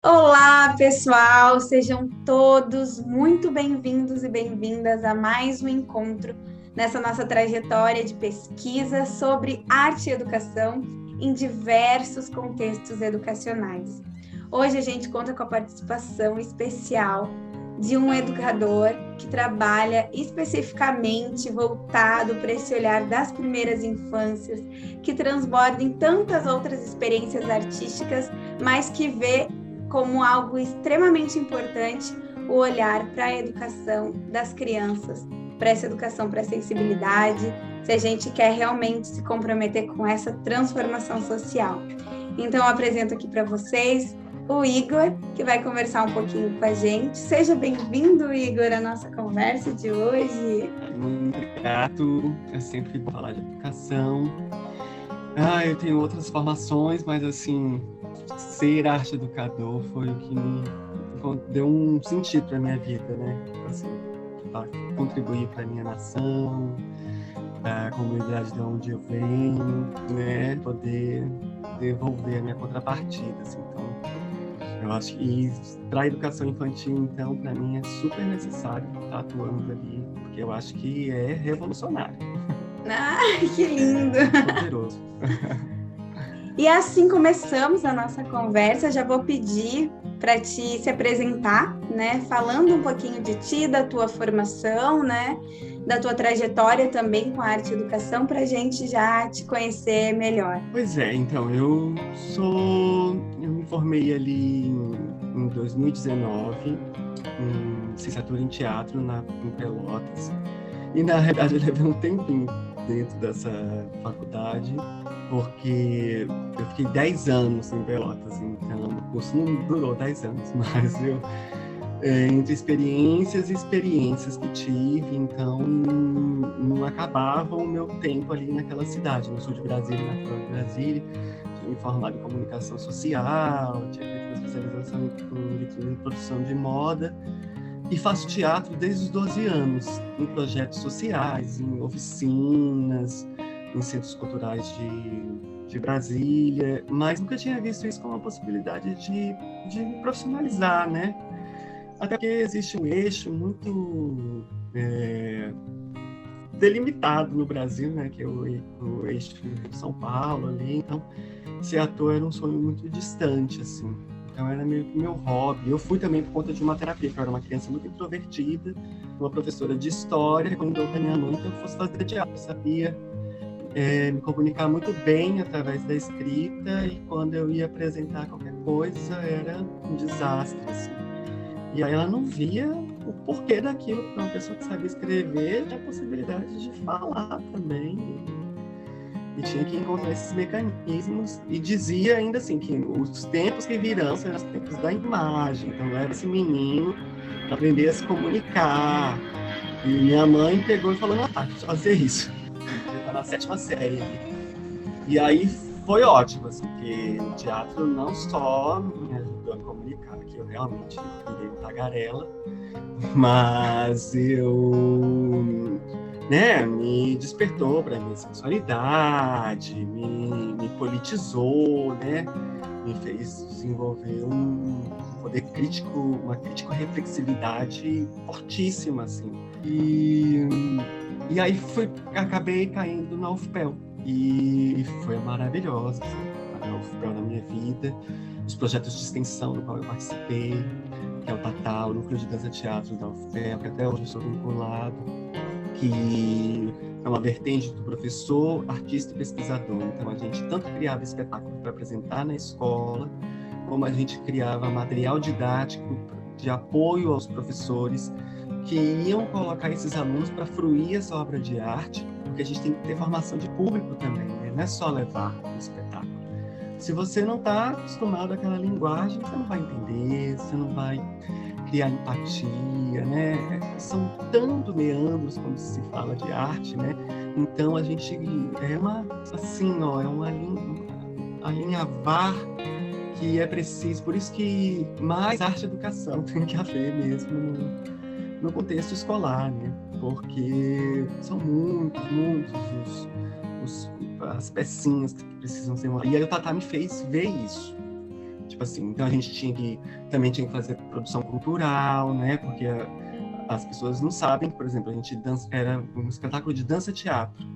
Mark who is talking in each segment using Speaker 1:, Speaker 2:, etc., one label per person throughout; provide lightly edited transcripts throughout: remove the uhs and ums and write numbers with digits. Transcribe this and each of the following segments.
Speaker 1: Olá, pessoal! Sejam todos muito bem-vindos e bem-vindas a mais um encontro nessa nossa trajetória de pesquisa sobre arte e educação em diversos contextos educacionais. Hoje a gente conta com a participação especial de um educador que trabalha especificamente voltado para esse olhar das primeiras infâncias, que transborda em tantas outras experiências artísticas, mas que vê como algo extremamente importante o olhar para a educação das crianças, para essa educação, para a sensibilidade, se a gente quer realmente se comprometer com essa transformação social. Então, eu apresento aqui para vocês o Igor, que vai conversar um pouquinho com a gente. Seja bem-vindo, Igor, à nossa conversa de hoje.
Speaker 2: Muito grato, é sempre bom falar de educação. Eu tenho outras formações, mas assim, ser arte educador foi o que me deu um sentido para minha vida, né? Assim, para contribuir para minha nação, para a comunidade de onde eu venho, né? Poder devolver a minha contrapartida, assim. Então, eu acho que para a educação infantil, então, para mim é super necessário estar atuando ali, porque eu acho que é revolucionário.
Speaker 1: Que lindo!
Speaker 2: Poderoso.
Speaker 1: E assim começamos a nossa conversa. Já vou pedir para te se apresentar, né? Falando um pouquinho de ti, da tua formação, né? Da tua trajetória também com a arte e educação, para a gente já te conhecer melhor.
Speaker 2: Pois é, então, eu me formei ali em 2019, em licenciatura em teatro em Pelotas. E, na realidade, eu levei um tempinho dentro dessa faculdade, porque eu fiquei 10 anos em Pelotas, então o curso não durou 10 anos, mas entre experiências e experiências que tive, então não acabava o meu tempo ali naquela cidade, no sul de Brasília, na fora de Brasília. Tinha me formado em comunicação social, tinha feito uma especialização em produção de moda, e faço teatro desde os 12 anos, em projetos sociais, em oficinas, em centros culturais de Brasília, mas nunca tinha visto isso como uma possibilidade de me profissionalizar, né? Até porque existe um eixo muito delimitado no Brasil, né? Que é o eixo de São Paulo ali. Então, ser ator era um sonho muito distante, assim. Então, era meio que meu hobby. Eu fui também por conta de uma terapia, que eu era uma criança muito introvertida. Uma professora de história recomendou para minha mãe que eu fosse fazer teatro. Eu sabia me comunicar muito bem através da escrita, e quando eu ia apresentar qualquer coisa, era um desastre, assim. E aí ela não via o porquê daquilo, para uma pessoa que sabia escrever, tinha a possibilidade de falar também. E tinha que encontrar esses mecanismos. E dizia ainda assim, que os tempos que virão serão os tempos da imagem. Então, era esse menino para aprender a se comunicar. E minha mãe pegou e falou, não, tá, deixa eu fazer isso. Eu estava na 7ª série. E aí foi ótimo, assim, porque o teatro não só me ajudou a comunicar, que eu realmente virei tagarela, mas me despertou para a minha sensualidade, me politizou, né? Me fez desenvolver um poder crítico, uma crítico-reflexividade fortíssima, assim. E aí acabei caindo na UFPEL. E foi maravilhosa, assim, a UFPEL na minha vida. Os projetos de extensão no qual eu participei, que é o TATá, o Núcleo de Dança Teatro da UFPEL, que até hoje eu sou vinculado, que é uma vertente do professor, artista e pesquisador. Então, a gente tanto criava espetáculo para apresentar na escola, como a gente criava material didático de apoio aos professores que iam colocar esses alunos para fruir essa obra de arte, porque a gente tem que ter formação de público também, né? Não é só levar o espetáculo. Se você não está acostumado àquela linguagem, você não vai entender, você não vai criar empatia, né? São tantos meandros quando se fala de arte, né? Então a gente é um alinhavar que é preciso. Por isso que mais arte e educação tem que haver mesmo no contexto escolar, né? Porque são muitos as pecinhas que precisam ser... E aí o Tatá me fez ver isso. Tipo assim, então a gente também tinha que fazer produção cultural, né? Porque as pessoas não sabem, por exemplo, era um espetáculo de dança-teatro.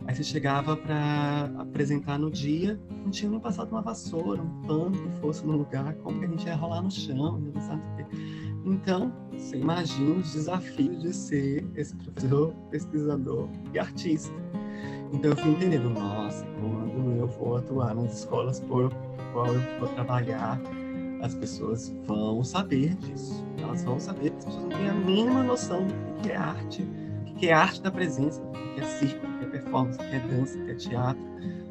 Speaker 2: Aí você chegava para apresentar no dia, não tinha nem passado uma vassoura, um pano que fosse no lugar, como que a gente ia rolar no chão, ia dançar, não sei o quê. Então, você imagina os desafios de ser esse professor, pesquisador e artista. Então eu fui entendendo, nossa, quando eu for atuar nas escolas por qual eu for trabalhar, as pessoas vão saber disso. Elas vão saber, as pessoas não têm a mínima noção do que é arte, o que é arte da presença, o que é circo, o que é performance, o que é dança, o que é teatro.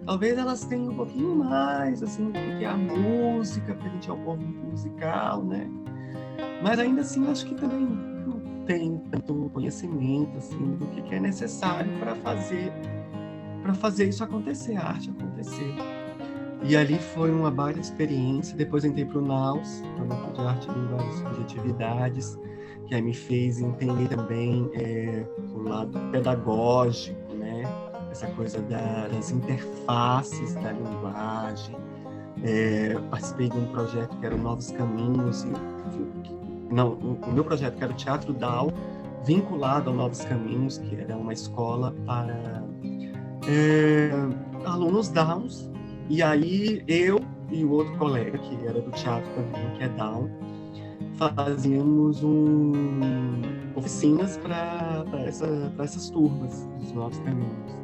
Speaker 2: Talvez elas tenham um pouquinho mais, assim, do que é a música, porque a gente é um povo musical, né? Mas ainda assim, acho que também não tem tanto conhecimento, assim, do que é necessário para fazer isso acontecer, a arte acontecer. E ali foi uma baita experiência. Depois entrei para o NAUS, no Núcleo de Arte, Linguagem e Subjetividades, que aí me fez entender também o lado pedagógico, né? Essa coisa das interfaces da linguagem. Participei de um projeto que era o Novos Caminhos. O meu projeto que era o Teatro DAO, vinculado ao Novos Caminhos, que era uma escola para alunos Downs. E aí eu e o outro colega, que era do teatro também, que é Down, fazíamos oficinas para essas turmas dos Novos Caminhos.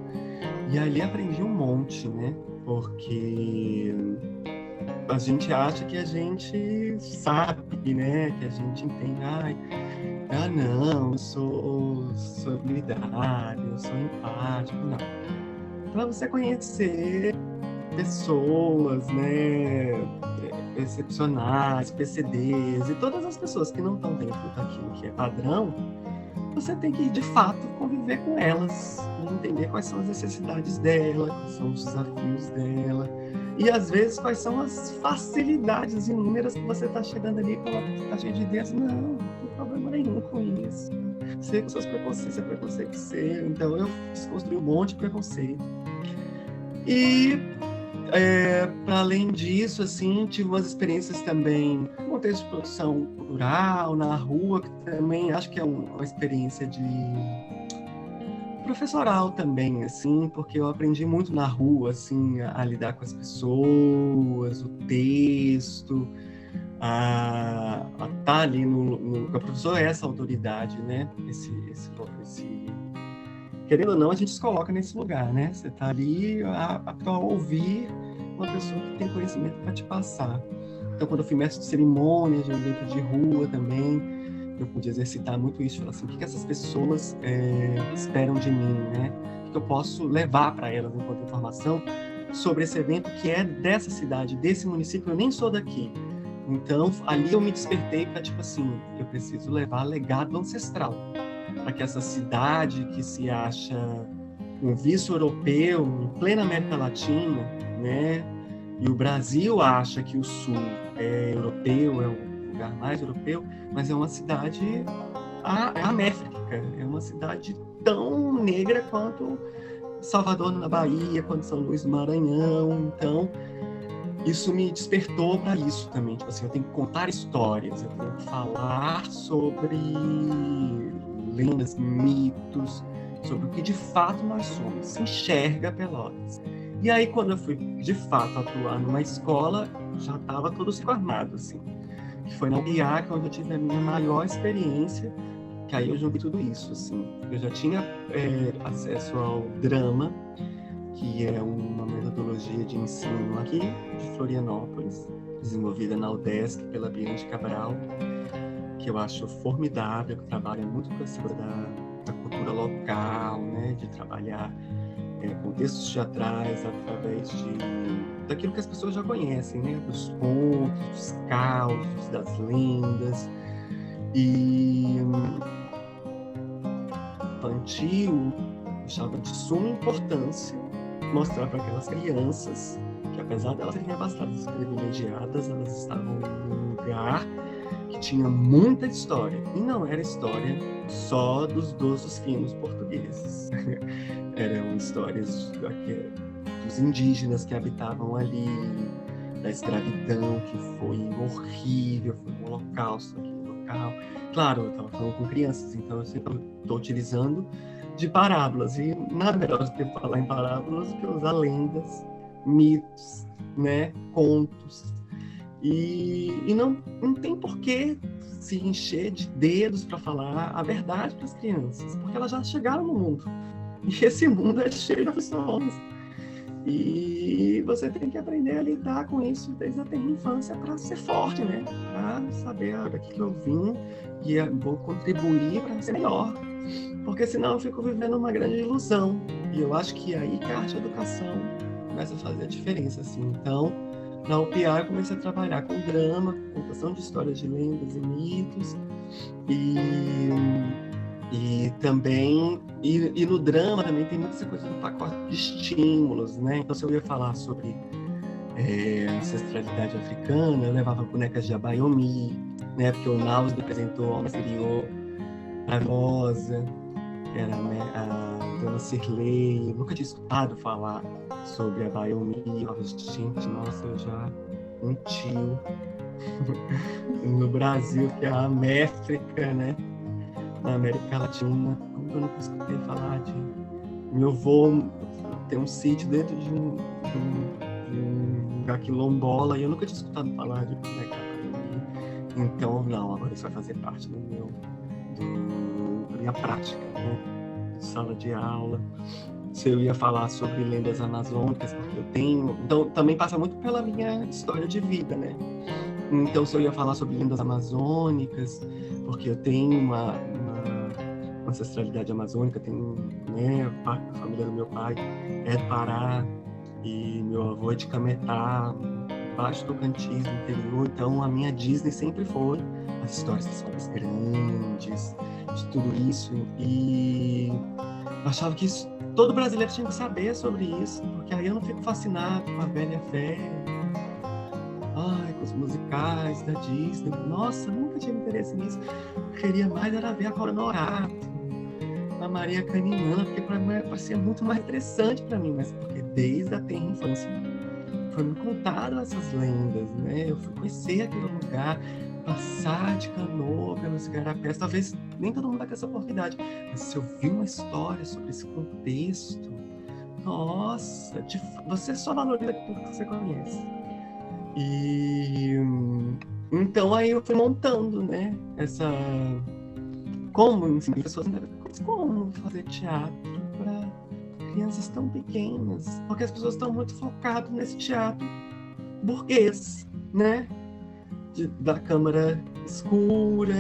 Speaker 2: E ali aprendi um monte, né? Porque a gente acha que a gente sabe, né? Que a gente entende, não, eu sou solidário, eu sou empático. Não. Para você conhecer pessoas, né, excepcionais, PCDs e todas as pessoas que não estão dentro daquilo que é padrão, você tem que, de fato, conviver com elas, entender quais são as necessidades dela, quais são os desafios dela, e, às vezes, quais são as facilidades inúmeras que você está chegando ali e coloca que está cheio de ideias. Não tem problema nenhum com isso. Sei que os seus preconceitos é preconceito seu. Então, eu construí um monte de preconceito. E, para além disso, assim, tive umas experiências também no contexto de produção cultural, na rua, que também acho que é uma experiência de professoral também, assim, porque eu aprendi muito na rua, assim, a lidar com as pessoas, o texto, a estar ali no... A professora é essa autoridade, né? Querendo ou não, a gente se coloca nesse lugar, né? Você está ali apto a ouvir uma pessoa que tem conhecimento para te passar. Então, quando eu fui mestre de cerimônias, dentro de rua também, eu pude exercitar muito isso, falar assim, o que essas pessoas esperam de mim, né? O que eu posso levar para elas enquanto informação sobre esse evento que é dessa cidade, desse município, eu nem sou daqui. Então, ali eu me despertei para, tipo assim, eu preciso levar legado ancestral, para que essa cidade que se acha um vice europeu em plena América Latina, né? E o Brasil acha que o Sul é europeu, é o lugar mais europeu, mas é uma cidade améfrica, é uma cidade tão negra quanto Salvador na Bahia, quanto São Luís do Maranhão. Então, isso me despertou para isso também. Tipo assim, eu tenho que contar histórias, eu tenho que falar sobre lendas, mitos, sobre o que de fato nós somos. Se enxerga Pelotas. E aí, quando eu fui de fato atuar numa escola, já estava todo armado, assim. Que foi na UIAC, onde eu tive a minha maior experiência, que aí eu juntei tudo isso, assim. Eu já tinha acesso ao drama, que é uma metodologia de ensino aqui de Florianópolis, desenvolvida na UDESC pela Bianchi Cabral, que eu acho formidável, que trabalha muito com essa coisa da cultura local, né, de trabalhar contextos teatrais através daquilo que as pessoas já conhecem, né, dos contos, dos causos, das lendas. E infantil, eu achava de suma importância mostrar para aquelas crianças que, apesar de elas serem abastadas e privilegiadas, elas estavam em um lugar que tinha muita história. E não era história só dos doces finos portugueses. Eram histórias dos indígenas que habitavam ali, da escravidão, que foi horrível, foi um holocausto aqui no local. Claro, eu estava falando com crianças, então eu sempre estou utilizando de parábolas, e nada melhor do que falar em parábolas do que usar lendas, mitos, né, contos. E não tem porquê se encher de dedos para falar a verdade para as crianças, porque elas já chegaram no mundo. E esse mundo é cheio de aflições. E você tem que aprender a lidar com isso desde a tenra infância para ser forte, né? Para saber daqui que eu vim e vou contribuir para ser melhor. Porque senão eu fico vivendo uma grande ilusão. E eu acho que aí que a arte educação começa a fazer a diferença, assim. Então, na UPA eu comecei a trabalhar com drama, com contação de histórias de lendas e mitos, e também, e no drama também tem muita coisa do pacote de estímulos, né? Então, se eu ia falar sobre ancestralidade africana, eu levava bonecas de Abayomi, né? Porque o Naus apresentou uma exterior maravilhosa, que era, né, a Dona Cirlei. Eu nunca tinha escutado falar sobre a Abayomi. Gente, nossa, eu já um tio no Brasil, que é a Méfrica, né? Na América Latina. Como eu nunca escutei falar de... Meu avô tem um sítio dentro de um lugar quilombola, e eu nunca tinha escutado falar de boneca Abayomi. Então, não, agora isso vai fazer parte da minha prática, né? Sala de aula. Se eu ia falar sobre lendas amazônicas, porque eu tenho... Então, também passa muito pela minha história de vida, né? Então, se eu ia falar sobre lendas amazônicas, porque eu tenho uma ancestralidade amazônica, tenho, né, a família do meu pai é do Pará, e meu avô é de Cametá, Baixo Tocantins, no interior. Então, a minha Disney sempre foi as histórias das obras grandes, de tudo isso, e eu achava que todo brasileiro tinha que saber sobre isso, porque aí eu não fico fascinado com a Bela e a Fera, com os musicais da Disney. Nossa, nunca tive interesse nisso. Eu queria mais era ver a Cora Norato, a Maria Canina, porque para mim parecia muito mais interessante para mim, mas porque desde a tenra infância foi me contado essas lendas, né? Eu fui conhecer aquele lugar, passar de canoa pelos igarapés. Talvez nem todo mundo vai ter essa oportunidade, mas se eu vi uma história sobre esse contexto, nossa, você só valoriza tudo que você conhece. E então aí eu fui montando, né, como ensinar pessoas, como fazer teatro para crianças tão pequenas, porque as pessoas estão muito focadas nesse teatro burguês, né? Da câmara escura,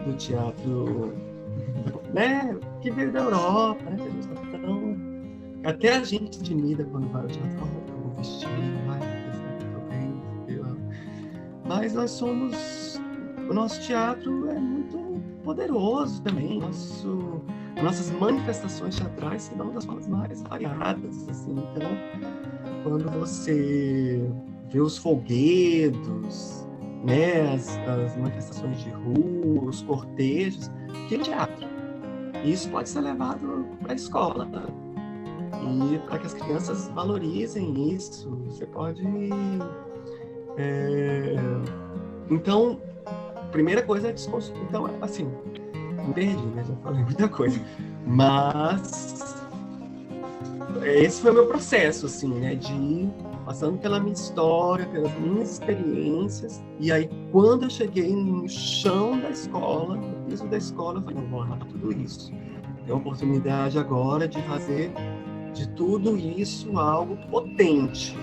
Speaker 2: do teatro, né, que veio da Europa, né, até a gente intimida quando vai ao teatro, eu vou vestir, mas nós somos, o nosso teatro é muito poderoso também, nossas manifestações teatrais se dão das formas mais variadas, assim. Então, quando você vê os folguedos, né, as manifestações de rua, os cortejos, que é teatro. E isso pode ser levado para a escola, né? E para que as crianças valorizem isso, você pode... Então, primeira coisa é desconstruir. Então, assim, me perdi, né? Já falei muita coisa. Mas esse foi o meu processo, assim, né? De ir passando pela minha história, pelas minhas experiências. E aí, quando eu cheguei no chão da escola, no piso da escola, eu falei, não, vou arrumar tudo isso. Tem a oportunidade agora de fazer de tudo isso algo potente.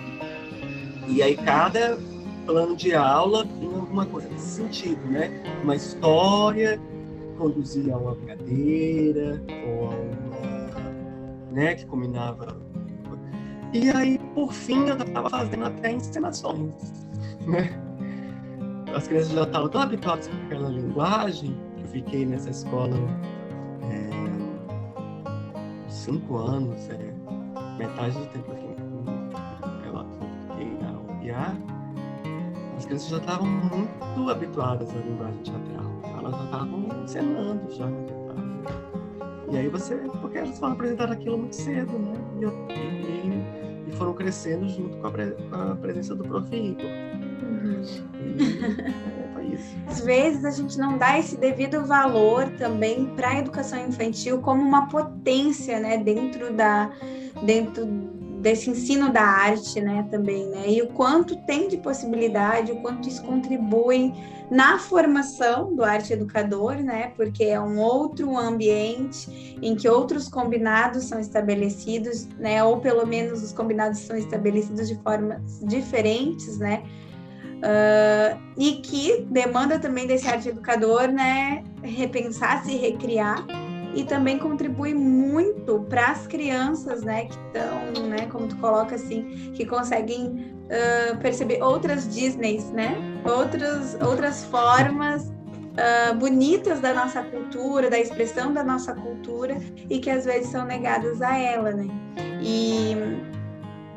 Speaker 2: E aí, cada plano de aula tinha alguma coisa nesse sentido, né? Uma história conduzia a uma brincadeira, ou a uma, né, que combinava. E aí, por fim, eu estava fazendo até encenações, né? As crianças já estavam tão habituadas com aquela linguagem, que eu fiquei nessa escola 5 anos, metade do tempo que eu fiquei na UPA. As crianças já estavam muito habituadas à linguagem teatral. Elas já estavam encenando já. E aí porque elas foram apresentar aquilo muito cedo, né? E foram crescendo junto com a presença do Prof. Igor. E foi isso.
Speaker 1: Às vezes a gente não dá esse devido valor também para a educação infantil como uma potência, né, dentro desse ensino da arte, né, também, né, e o quanto tem de possibilidade, o quanto isso contribui na formação do arte educador, né, porque é um outro ambiente em que outros combinados são estabelecidos, né, ou pelo menos os combinados são estabelecidos de formas diferentes, né, e que demanda também desse arte educador, né, repensar, se recriar, e também contribui muito para as crianças, né, que estão, né, como tu coloca assim, que conseguem perceber outras Disneys, né, outras formas bonitas da nossa cultura, da expressão da nossa cultura, e que às vezes são negadas a ela, né. E,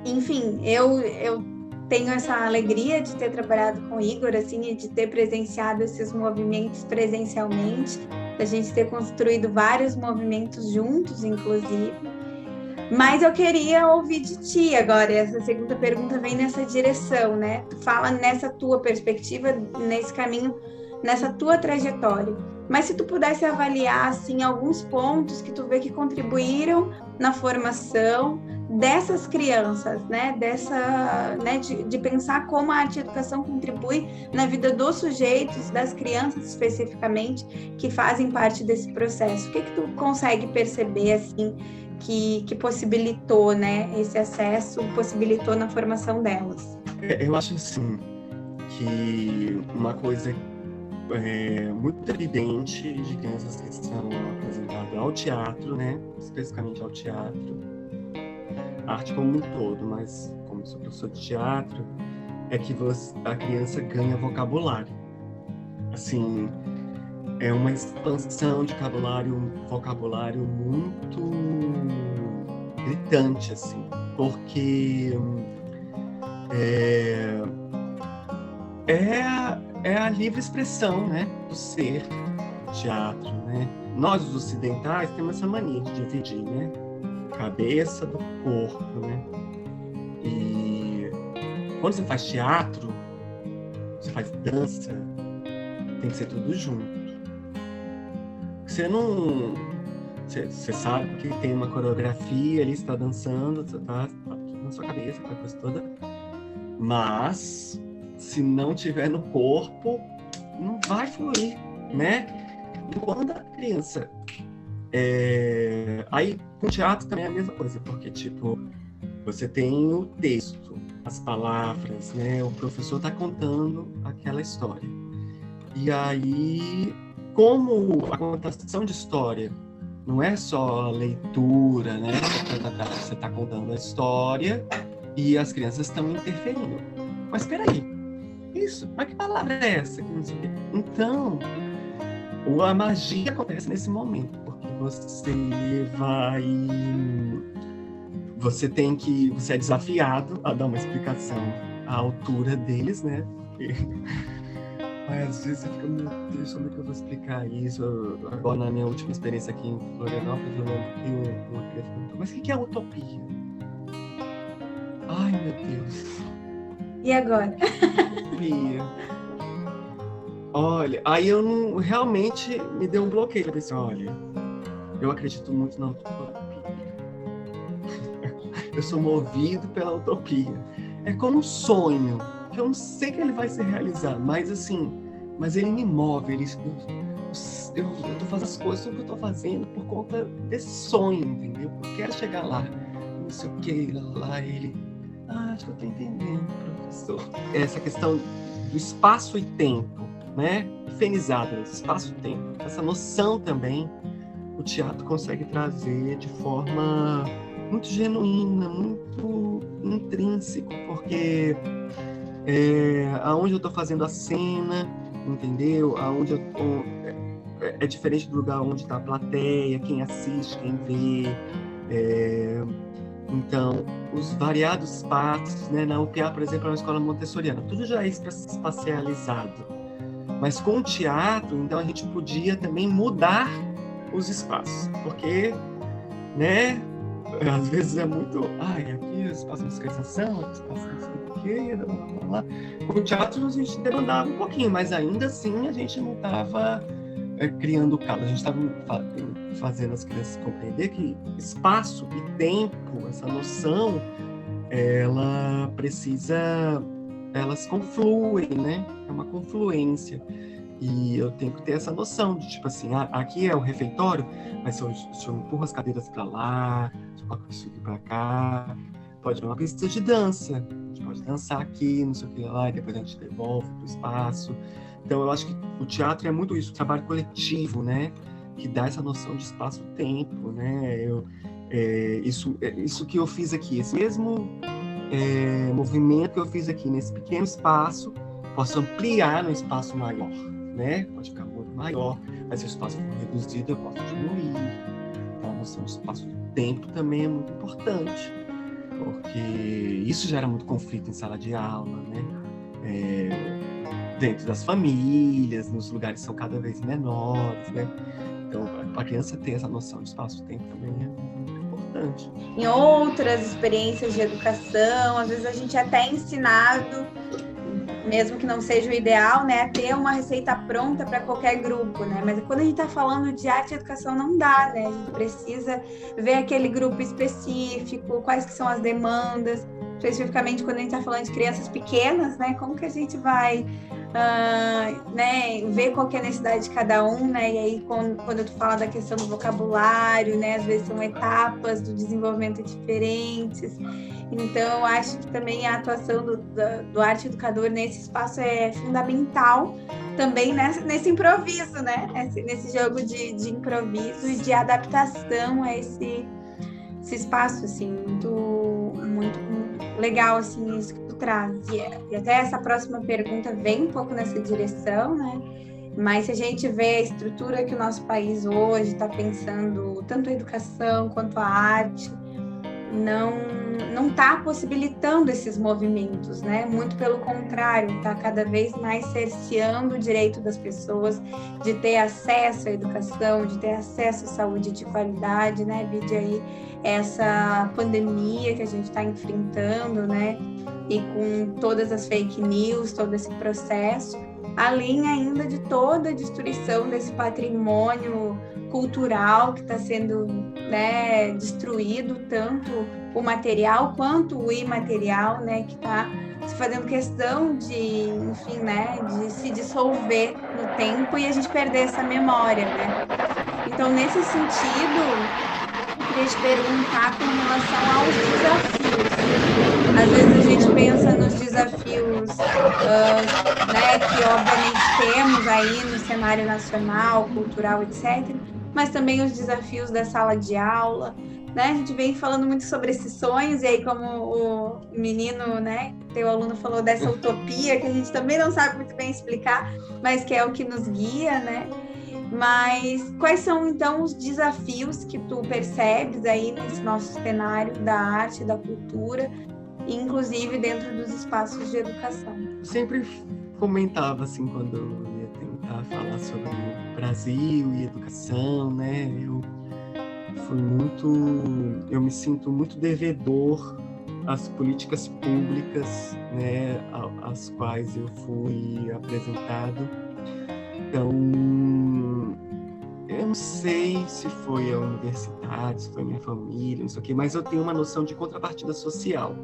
Speaker 1: enfim, eu tenho essa alegria de ter trabalhado com o Igor, assim, e de ter presenciado esses movimentos presencialmente, da gente ter construído vários movimentos juntos, inclusive. Mas eu queria ouvir de ti agora, essa segunda pergunta vem nessa direção, né? Tu fala nessa tua perspectiva, nesse caminho, nessa tua trajetória. Mas se tu pudesse avaliar, assim, alguns pontos que tu vê que contribuíram na formação dessas crianças, né? De pensar como a arte educação contribui na vida dos sujeitos, das crianças especificamente, que fazem parte desse processo. O que tu consegue perceber, assim, que possibilitou, né, esse acesso, possibilitou na formação delas?
Speaker 2: Eu acho, assim, que uma coisa muito evidente de crianças que são apresentadas ao teatro, né, especificamente ao teatro, arte como um todo, mas como eu sou professor de teatro, é que a criança ganha vocabulário. Assim, é uma expansão de vocabulário muito gritante, assim, porque é a livre expressão, né, do ser teatro, né? Nós, os ocidentais, temos essa mania de dividir, né? Cabeça do corpo, né? E quando você faz teatro, você faz dança, tem que ser tudo junto. Você não... Você sabe que tem uma coreografia ali, você está dançando, você tá tudo na sua cabeça, aquela coisa toda. Mas, se não tiver no corpo, não vai fluir, né? Quando a criança... Aí, com teatro também é a mesma coisa, porque, tipo, você tem o texto, as palavras, né? O professor está contando aquela história. E aí, como a contação de história não é só a leitura, né? Você está contando a história e as crianças estão interferindo. Mas espera aí, isso, mas que palavra é essa? Então, a magia acontece nesse momento, porque você é desafiado a dar uma explicação à altura deles, né? Mas às vezes você fica, meu Deus, como é que eu vou explicar isso? Agora, na minha última experiência aqui em Florianópolis, eu lembro que uma criança perguntou, mas o que é utopia? Ai, meu Deus.
Speaker 1: E agora?
Speaker 2: Utopia. Olha, aí eu não... Realmente me deu um bloqueio. Eu pensei, olha, eu acredito muito na utopia. Eu sou movido pela utopia. É como um sonho, que eu não sei que ele vai se realizar, mas assim, ele me move, eu tô fazendo as coisas, tudo que eu tô fazendo por conta desse sonho, entendeu? Eu quero chegar lá, não sei o que, lá ele... acho que eu tô entendendo, professor. Essa questão do espaço e tempo, né? Fenizada, espaço e tempo. Essa noção também, o teatro consegue trazer de forma muito genuína, muito intrínseco, porque aonde eu estou fazendo a cena, entendeu? Aonde é diferente do lugar onde está a plateia, quem assiste, quem vê. Então, os variados espaços, né? Na UPA, por exemplo, é uma escola montessoriana, tudo já é espacializado. Mas com o teatro, então, a gente podia também mudar os espaços, porque, né? às vezes é muito, aqui o espaço de musicalização, aqui o espaço não sei o quê, blá, blá, blá. Com o teatro a gente demandava um pouquinho, mas ainda assim a gente não estava criando caos, a gente estava fazendo as crianças compreender que espaço e tempo, essa noção, elas confluem, né? É uma confluência. E eu tenho que ter essa noção de, tipo assim, aqui é o refeitório, mas se eu empurro as cadeiras para lá, se eu coloco isso aqui para cá, pode ser uma pista de dança, a gente pode dançar aqui, não sei o que lá, e depois a gente devolve para o espaço. Então eu acho que o teatro é muito isso, o trabalho coletivo, né? Que dá essa noção de espaço-tempo, né? Isso que eu fiz aqui, esse mesmo movimento que eu fiz aqui nesse pequeno espaço, posso ampliar no espaço maior, né? Pode ficar muito maior, mas se o espaço for reduzido, eu posso diminuir. Então, a noção de espaço-tempo também é muito importante, porque isso gera muito conflito em sala de aula, né? Dentro das famílias, nos lugares que são cada vez menores, né? Então, para a criança ter essa noção de espaço-tempo também é muito importante.
Speaker 1: Em outras experiências de educação, às vezes a gente até é ensinado, mesmo que não seja o ideal, né, a ter uma receita pronta para qualquer grupo, né? Mas quando a gente está falando de arte e educação, não dá, né? A gente precisa ver aquele grupo específico, quais que são as demandas, especificamente quando a gente está falando de crianças pequenas, né? Como que a gente vai né, ver qual que é a necessidade de cada um, né? E aí, quando tu fala da questão do vocabulário, né? Às vezes são etapas do desenvolvimento diferentes. Então, eu acho que também a atuação do arte educador nesse espaço é fundamental também nesse improviso, né? Nesse jogo de improviso e de adaptação a esse espaço, assim, muito legal, assim, isso que tu traz. E até essa próxima pergunta vem um pouco nessa direção, né? Mas se a gente vê a estrutura que o nosso país hoje está pensando, tanto a educação quanto a arte, não está possibilitando esses movimentos, né? Muito pelo contrário, está cada vez mais cerceando o direito das pessoas de ter acesso à educação, de ter acesso à saúde de qualidade, né? Vide aí essa pandemia que a gente está enfrentando, né? E com todas as fake news, todo esse processo, além ainda de toda a destruição desse patrimônio cultural que está sendo, né, destruído, tanto o material quanto o imaterial, né, que está se fazendo questão de, enfim, né, de se dissolver no tempo e a gente perder essa memória, né? Então, nesse sentido, eu queria te perguntar com relação aos desafios. Às vezes a gente pensa nos desafios, né, que obviamente temos aí no cenário nacional, cultural, etc., mas também os desafios da sala de aula, né? A gente vem falando muito sobre esses sonhos, e aí como o menino, né, teu aluno falou dessa utopia, que a gente também não sabe muito bem explicar, mas que é o que nos guia, né? Mas quais são, então, os desafios que tu percebes aí nesse nosso cenário da arte, da cultura, inclusive dentro dos espaços de educação?
Speaker 2: Eu sempre comentava, assim, quando eu ia tentar falar sobre o Brasil e educação, né? Eu me sinto muito devedor às políticas públicas, né, às quais eu fui apresentado. Então, eu não sei se foi a universidade, se foi a minha família, não sei o quê, mas eu tenho uma noção de contrapartida social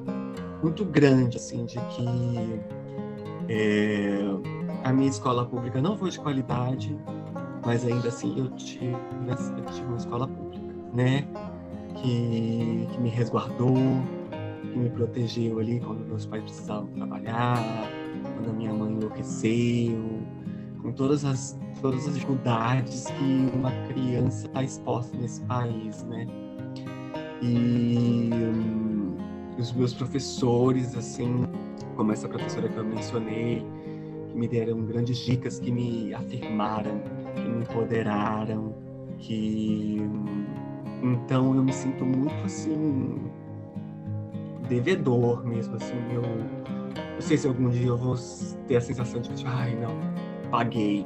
Speaker 2: muito grande, assim, de que a minha escola pública não foi de qualidade, mas ainda assim eu tive uma escola pública, né, que me resguardou, que me protegeu ali quando meus pais precisavam trabalhar, quando a minha mãe enlouqueceu, com todas as dificuldades que uma criança está exposta nesse país, né? E os meus professores, assim, como essa professora que eu mencionei, que me deram grandes dicas, que me afirmaram, que me empoderaram, então eu me sinto muito, assim, devedor mesmo, assim, eu não sei se algum dia eu vou ter a sensação de que, não, paguei.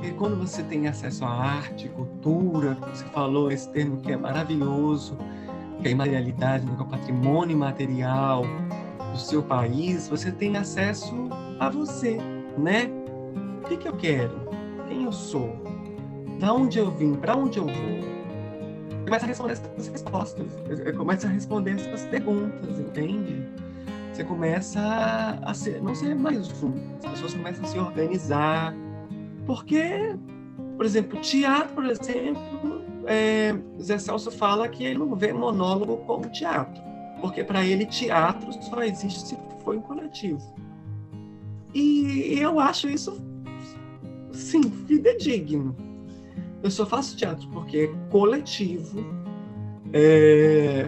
Speaker 2: E quando você tem acesso à arte, cultura, você falou esse termo que é maravilhoso, a imaterialidade, né, com o patrimônio imaterial do seu país, você tem acesso a você, né? O que eu quero? Quem eu sou? Da onde eu vim? Para onde eu vou? Começa a responder essas respostas, começa a responder essas perguntas, entende? Você começa a ser, não ser mais um, as pessoas começam a se organizar, porque, por exemplo, teatro, por exemplo, Zé Celso fala que ele não vê monólogo como teatro, porque para ele teatro só existe se for em coletivo. E eu acho isso, sim, fidedigno. Eu só faço teatro porque é coletivo,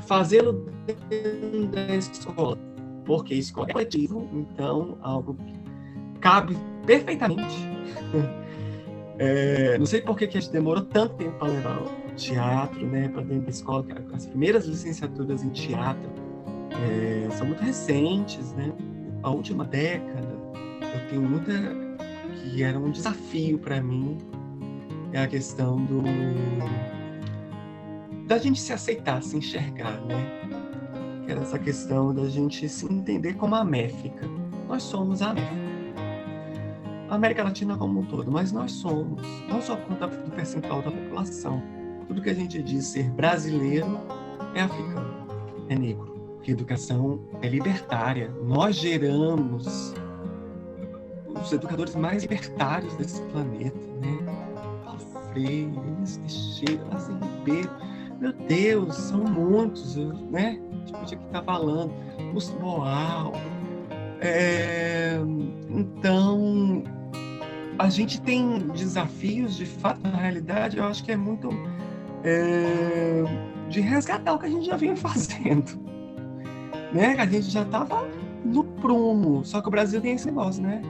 Speaker 2: fazê-lo dentro da escola, porque escola é coletivo, então algo que cabe perfeitamente. Não sei por que a gente demorou tanto tempo para levar o teatro, né, para dentro da escola. As primeiras licenciaturas em teatro são muito recentes, né? A última década, eu tenho muita que era um desafio para mim. É a questão da gente se aceitar, se enxergar, né? Que era essa questão da gente se entender como a América. Nós somos a América. A América Latina como um todo, mas nós somos, não só por conta do percentual da população. Tudo que a gente diz ser brasileiro é africano, é negro. Porque a educação é libertária. Nós geramos os educadores mais libertários desse planeta, né? Freire, Inês Teixeira, Lázaro Ribeiro, meu Deus, são muitos, né? A gente podia estar falando, Augusto Boal. Então, a gente tem desafios, de fato, na realidade, eu acho que é muito de resgatar o que a gente já vinha fazendo, né? A gente já estava no prumo, só que o Brasil tem esse negócio, né?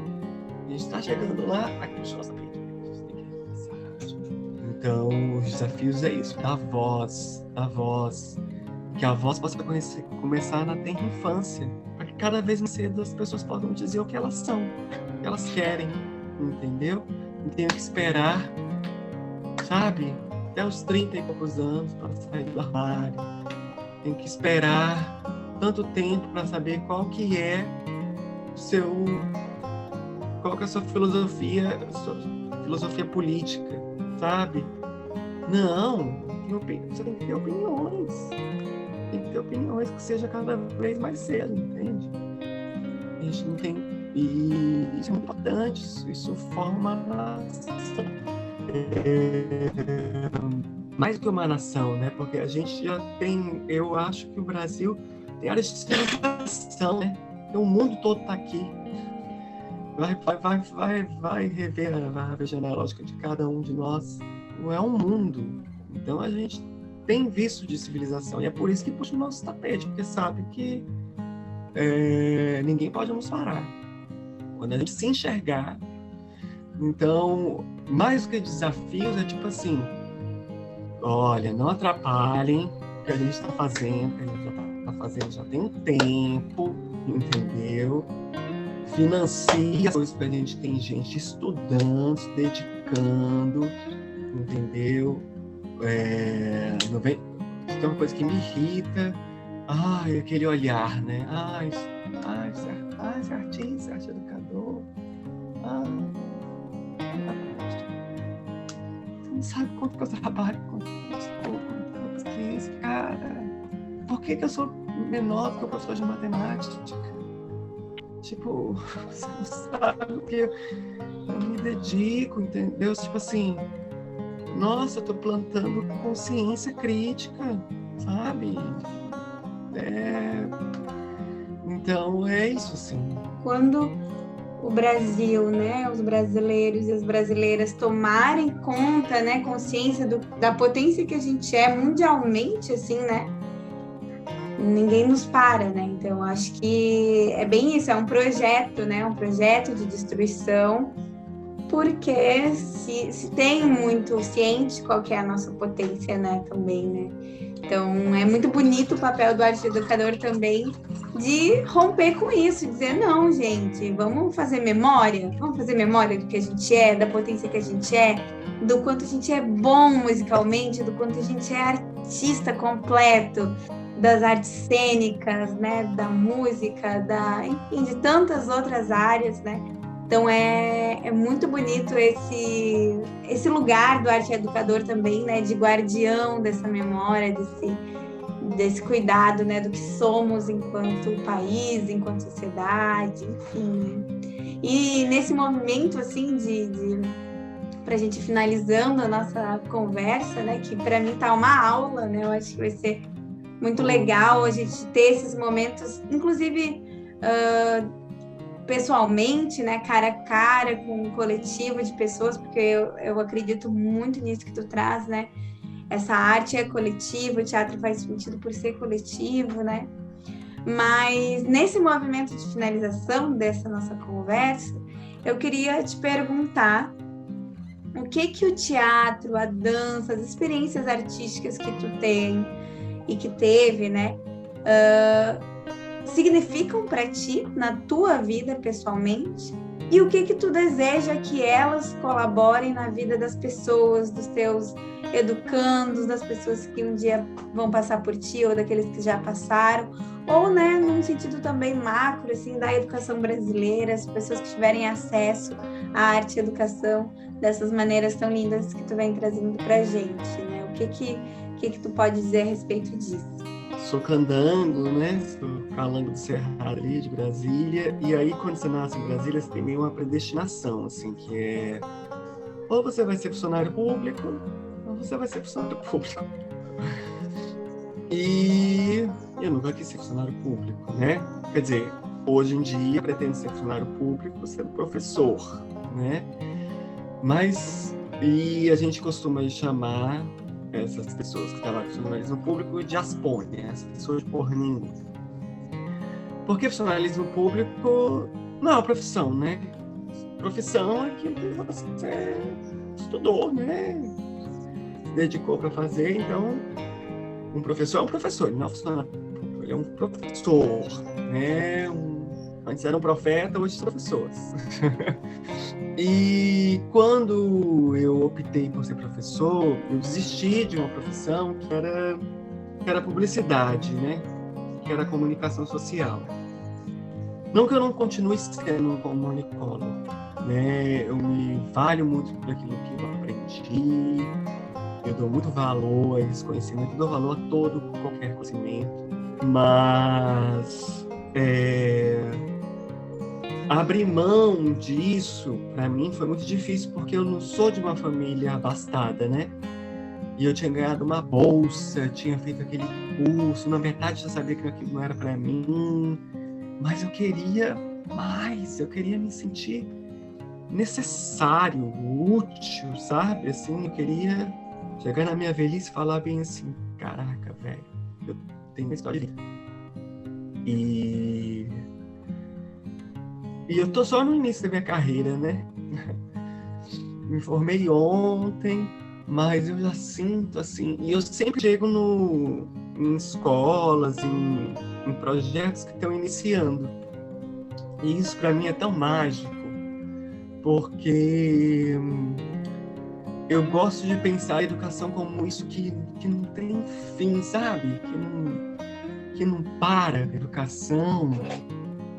Speaker 2: A gente está chegando lá, aqui no nossa. Então, os desafios é isso, da voz, que a voz possa começar na tenra infância, para que cada vez mais cedo as pessoas possam dizer o que elas são, o que elas querem, entendeu? Não tenho que esperar, sabe, até os 30 e poucos anos para sair do armário, tem que esperar tanto tempo para saber qual que é a sua filosofia política, sabe? Não, você tem que ter opiniões. Tem que ter opiniões que seja cada vez mais cedo, entende? A gente não tem... E isso é muito importante, isso forma mais do que uma nação, né? Porque a gente já tem... Eu acho que o Brasil tem áreas de civilização, né? O mundo todo está aqui. Vai rever a árvore genealógica de cada um de nós. Não é um mundo. Então a gente tem visto de civilização. E é por isso que puxa o nosso tapete, porque sabe que ninguém pode nos parar. Quando a gente se enxergar. Então, mais do que desafios, é tipo assim: olha, não atrapalhem o que a gente está fazendo, que a gente já está fazendo já tem um tempo, entendeu? Financia as coisas, porque a gente tem gente estudando, se dedicando, entendeu? Não vem, isso é uma coisa que me irrita. Aquele olhar, né? Esse artista, esse educador. Você não sabe quanto que eu trabalho, quanto que eu estudo, quanto que eu pesquiso, cara. Por que eu sou menor do que o professor de matemática? Tipo, você não sabe o que eu me dedico, entendeu? Tipo assim, nossa, eu tô plantando consciência crítica, sabe? Então, é isso, assim.
Speaker 1: Quando o Brasil, né, os brasileiros e as brasileiras tomarem conta, né, consciência da potência que a gente é mundialmente, assim, né? Ninguém nos para, né? Então, acho que é bem isso, é um projeto, né? Um projeto de destruição, porque se tem muito ciente qual que é a nossa potência, né? Também, né? Então, é muito bonito o papel do arte educador também de romper com isso, dizer, não, gente, vamos fazer memória do que a gente é, da potência que a gente é, do quanto a gente é bom musicalmente, do quanto a gente é artista completo, das artes cênicas, né, da música, enfim, de tantas outras áreas, né? Então é muito bonito esse lugar do arte educador também, né, de guardião dessa memória, desse cuidado, né, do que somos enquanto país, enquanto sociedade, enfim. E nesse movimento, assim, para a gente finalizando a nossa conversa, né, que para mim tá uma aula, né, eu acho que vai ser muito legal a gente ter esses momentos, inclusive pessoalmente, né, cara a cara com um coletivo de pessoas, porque eu acredito muito nisso que tu traz, né, essa arte é coletiva, o teatro faz sentido por ser coletivo, né, mas nesse movimento de finalização dessa nossa conversa, eu queria te perguntar o que o teatro, a dança, as experiências artísticas que tu tem e que teve, né, significam para ti na tua vida pessoalmente, e o que tu deseja que elas colaborem na vida das pessoas, dos teus educandos, das pessoas que um dia vão passar por ti ou daqueles que já passaram, ou, né, num sentido também macro, assim, da educação brasileira, as pessoas que tiverem acesso à arte e educação dessas maneiras tão lindas que tu vem trazendo pra gente, né? O que tu pode dizer a respeito disso?
Speaker 2: Sou candango, né? Sou calango do Cerrado ali, de Brasília. E aí, quando você nasce em Brasília, você tem meio uma predestinação, assim, que é... ou você vai ser funcionário público, ou você vai ser funcionário público. E eu nunca quis ser funcionário público, né? Quer dizer, hoje em dia, pretendo ser funcionário público sendo professor, né? Mas... e a gente costuma chamar essas pessoas que trabalham no funcionalismo público de aspone, né? As pessoas de porra nenhuma. Porque funcionalismo público não é uma profissão, né? Profissão é aquilo que você estudou, né? Se dedicou para fazer. Então, um professor é um professor, ele não é um funcionário público, ele é um professor, né? Antes era um profeta, hoje são professores. E quando eu optei por ser professor, eu desisti de uma profissão que era publicidade, né? Que era comunicação social. Não que eu não continue sendo um comunicólogo, né? Eu me valho muito por aquilo que eu aprendi, eu dou muito valor a esse conhecimento, dou valor a qualquer conhecimento, mas abrir mão disso, para mim, foi muito difícil, porque eu não sou de uma família abastada, né? E eu tinha ganhado uma bolsa, tinha feito aquele curso, na verdade eu sabia que aquilo não era para mim, mas eu queria mais, eu queria me sentir necessário, útil, sabe? Assim, eu queria chegar na minha velhice e falar bem assim, caraca, velho, eu tenho uma história de vida. E eu tô só no início da minha carreira, né? Me formei ontem, mas eu já sinto assim... E eu sempre chego em escolas, em projetos que estão iniciando. E isso para mim é tão mágico, porque eu gosto de pensar a educação como isso que não tem fim, sabe? Que não para. A educação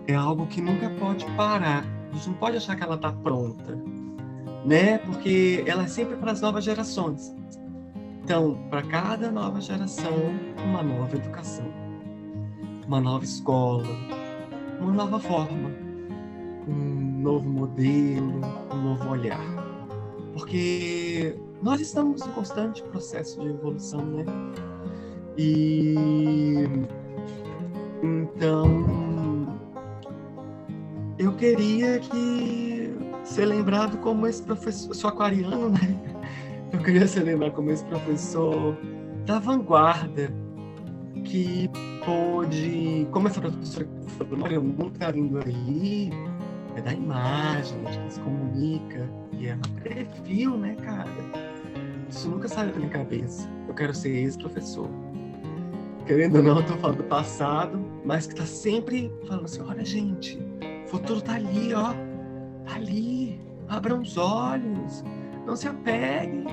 Speaker 2: é algo que nunca pode parar. A gente não pode achar que ela está pronta, né? Porque ela é sempre para as novas gerações. Então, para cada nova geração, uma nova educação, uma nova escola, uma nova forma, um novo modelo, um novo olhar. Porque nós estamos em constante processo de evolução, né? E então eu queria ser lembrado como esse professor, eu sou aquariano, né? Eu queria ser lembrado como esse professor da vanguarda, que pôde, como essa professora falou, olha, o mundo está vindo aí, é da imagem, que se comunica, e ela previu, né, cara? Isso nunca saiu da minha cabeça. Eu quero ser esse professor. Querendo ou não, eu tô falando do passado, mas que tá sempre falando assim, olha, gente, o futuro tá ali, ó. Tá ali. Abram os olhos. Não se apeguem.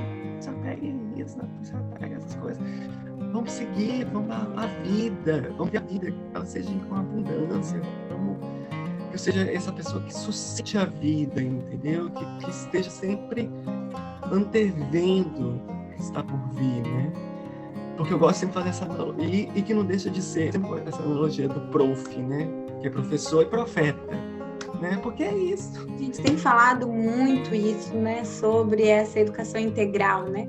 Speaker 2: se apegue a isso, não se apegue a essas coisas. Vamos seguir, vamos a vida, vamos ver a vida, que ela seja com abundância, que eu seja essa pessoa que suscite a vida, entendeu? Que esteja sempre antevendo o que está por vir, né? Porque eu gosto sempre de fazer essa analogia, e que não deixa de ser essa analogia do prof, né? Que é professor e profeta, né? Porque é isso.
Speaker 1: A gente tem falado muito isso, né? Sobre essa educação integral, né?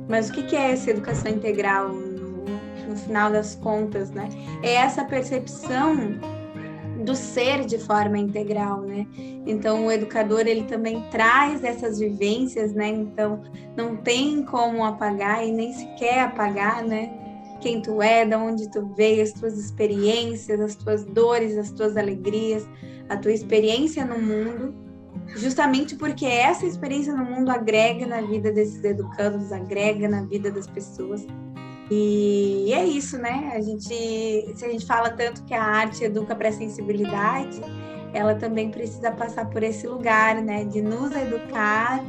Speaker 1: Mas o que é essa educação integral no final das contas, né? É essa percepção do ser de forma integral, né? Então, o educador, ele também traz essas vivências, né? Então, não tem como apagar e nem sequer apagar, né? Quem tu é, de onde tu veio, as tuas experiências, as tuas dores, as tuas alegrias, a tua experiência no mundo, justamente porque essa experiência no mundo agrega na vida desses educandos, agrega na vida das pessoas. E é isso, né? Se a gente fala tanto que a arte educa para a sensibilidade, ela também precisa passar por esse lugar, né? De nos educar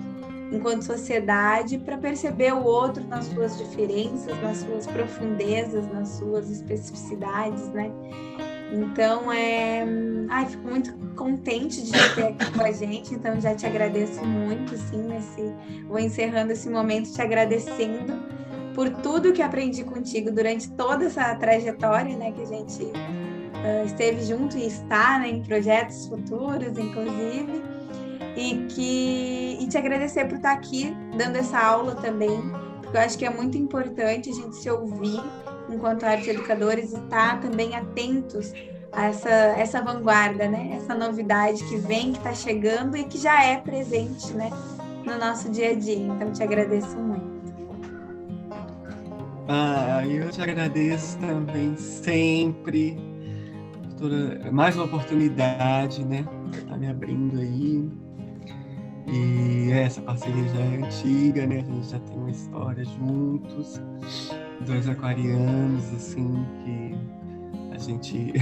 Speaker 1: enquanto sociedade para perceber o outro nas suas diferenças, nas suas profundezas, nas suas especificidades, né? Então, fico muito contente de te ter aqui com a gente, então já te agradeço muito, sim, vou encerrando esse momento te agradecendo por tudo que aprendi contigo durante toda essa trajetória, né, que a gente esteve junto e está, né, em projetos futuros, inclusive, e te agradecer por estar aqui dando essa aula também, porque eu acho que é muito importante a gente se ouvir enquanto arte educadores e estar também atentos a essa vanguarda, né, essa novidade que vem, que está chegando e que já é presente, né, no nosso dia a dia. Então, te agradeço muito.
Speaker 2: Eu te agradeço também sempre por mais uma oportunidade, né? Tá me abrindo aí. E essa parceria já é antiga, né? A gente já tem uma história juntos, 2 aquarianos, assim, que a gente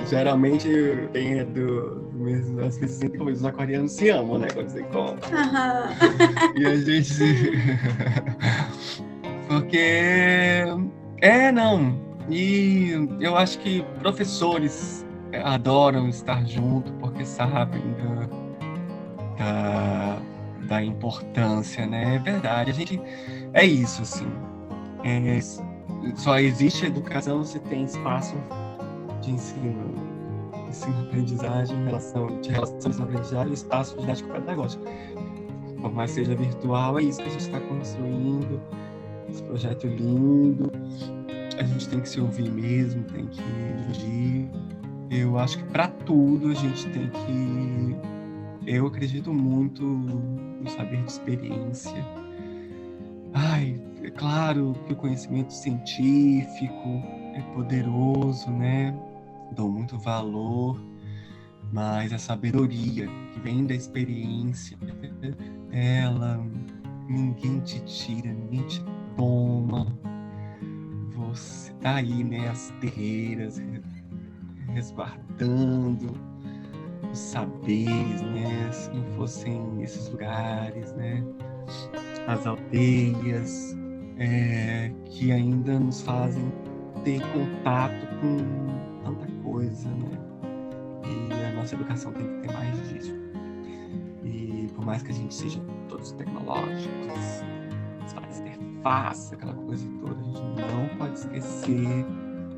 Speaker 2: geralmente tem do mesmo, as pessoas que os aquarianos se amam, né? Quando você encontra. E a gente porque e eu acho que professores adoram estar junto porque sabem da importância, né? É verdade, a gente é isso, assim, só existe educação se tem espaço de ensino-aprendizagem, de relação de ensino-aprendizagem e espaço didático-pedagógico. Por mais que seja virtual, é isso que a gente está construindo. Esse projeto lindo, a gente tem que se ouvir mesmo, tem que dirigir. Eu acho que para tudo a gente tem que... Eu acredito muito no saber de experiência. É claro que o conhecimento científico é poderoso, né? Dou muito valor, mas a sabedoria que vem da experiência, ela ninguém te tira, ninguém te toma. Você tá aí, né, as terreiras, resguardando os saberes, né, se não fossem esses lugares, né, as aldeias, que ainda nos fazem ter contato com tanta coisa, né, e a nossa educação tem que ter mais disso. E por mais que a gente seja todos tecnológicos, interface, aquela coisa toda, a gente não pode esquecer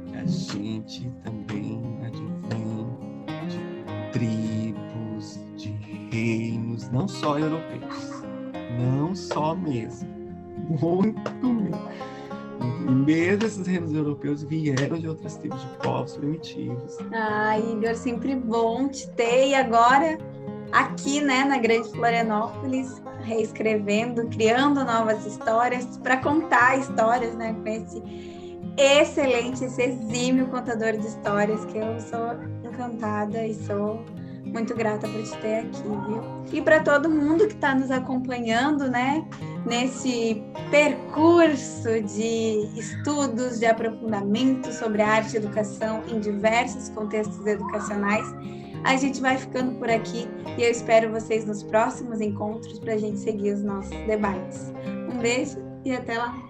Speaker 2: que a gente também advém de tribos, de reinos, não só europeus, não só mesmo, muito mesmo. E mesmo esses reinos europeus vieram de outras tribos, de povos primitivos.
Speaker 1: Igor, sempre bom te ter, e agora aqui, né, na Grande Florianópolis, reescrevendo, criando novas histórias para contar histórias, né, com esse excelente, esse exímio contador de histórias, que eu sou encantada e sou Muito grata por te ter aqui, viu? E para todo mundo que está nos acompanhando, né, nesse percurso de estudos, de aprofundamento sobre a arte e educação em diversos contextos educacionais, a gente vai ficando por aqui e eu espero vocês nos próximos encontros para a gente seguir os nossos debates. Um beijo e até lá!